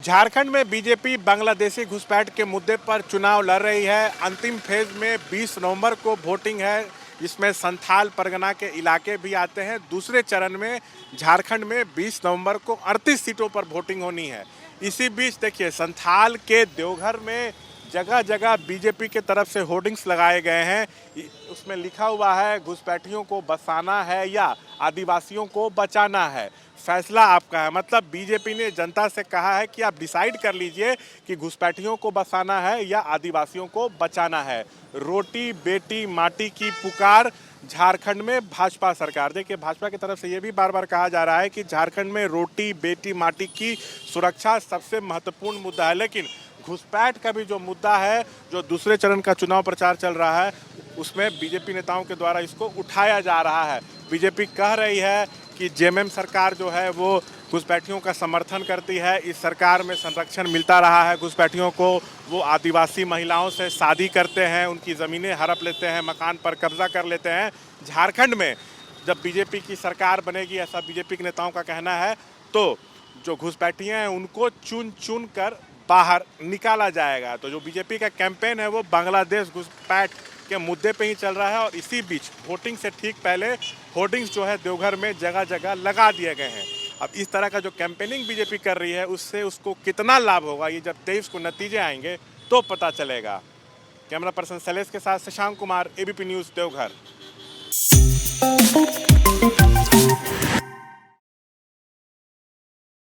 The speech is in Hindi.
झारखंड में बीजेपी बांग्लादेशी घुसपैठ के मुद्दे पर चुनाव लड़ रही है। अंतिम फेज में 20 नवंबर को वोटिंग है, जिसमें संथाल परगना के इलाके भी आते हैं। दूसरे चरण में झारखंड में 20 नवंबर को 38 सीटों पर वोटिंग होनी है। इसी बीच देखिए, संथाल के देवघर में जगह जगह बीजेपी के तरफ से होर्डिंग्स लगाए गए हैं। उसमें लिखा हुआ है, घुसपैठियों को बसाना है या आदिवासियों को बचाना है, फैसला आपका है। मतलब बीजेपी ने जनता से कहा है कि आप डिसाइड कर लीजिए कि घुसपैठियों को बसाना है या आदिवासियों को बचाना है। रोटी बेटी माटी की पुकार झारखंड में भाजपा सरकार। देखिए, भाजपा की तरफ से ये भी बार बार कहा जा रहा है कि झारखंड में रोटी बेटी माटी की सुरक्षा सबसे महत्वपूर्ण मुद्दा है, लेकिन घुसपैठ का भी जो मुद्दा है, जो दूसरे चरण का चुनाव प्रचार चल रहा है, उसमें बीजेपी नेताओं के द्वारा इसको उठाया जा रहा है। बीजेपी कह रही है कि जेएमएम सरकार जो है वो घुसपैठियों का समर्थन करती है। इस सरकार में संरक्षण मिलता रहा है घुसपैठियों को। वो आदिवासी महिलाओं से शादी करते हैं, उनकी ज़मीनें हड़प लेते हैं, मकान पर कब्जा कर लेते हैं। झारखंड में जब बीजेपी की सरकार बनेगी, ऐसा बीजेपी के नेताओं का कहना है, तो जो घुसपैठियाँ हैं उनको चुन चुन कर बाहर निकाला जाएगा। तो जो बीजेपी का कैंपेन है वो बांग्लादेश घुसपैठ के मुद्दे पे ही चल रहा है। और इसी बीच वोटिंग से ठीक पहले होर्डिंग्स जो है देवघर में जगह जगह लगा दिए गए हैं। अब इस तरह का जो कैंपेनिंग बीजेपी कर रही है, उससे उसको कितना लाभ होगा, ये जब 23 को नतीजे आएंगे तो पता चलेगा। कैमरा पर्सन शैलेश के साथ शशांक कुमार, एबीपी न्यूज़ देवघर।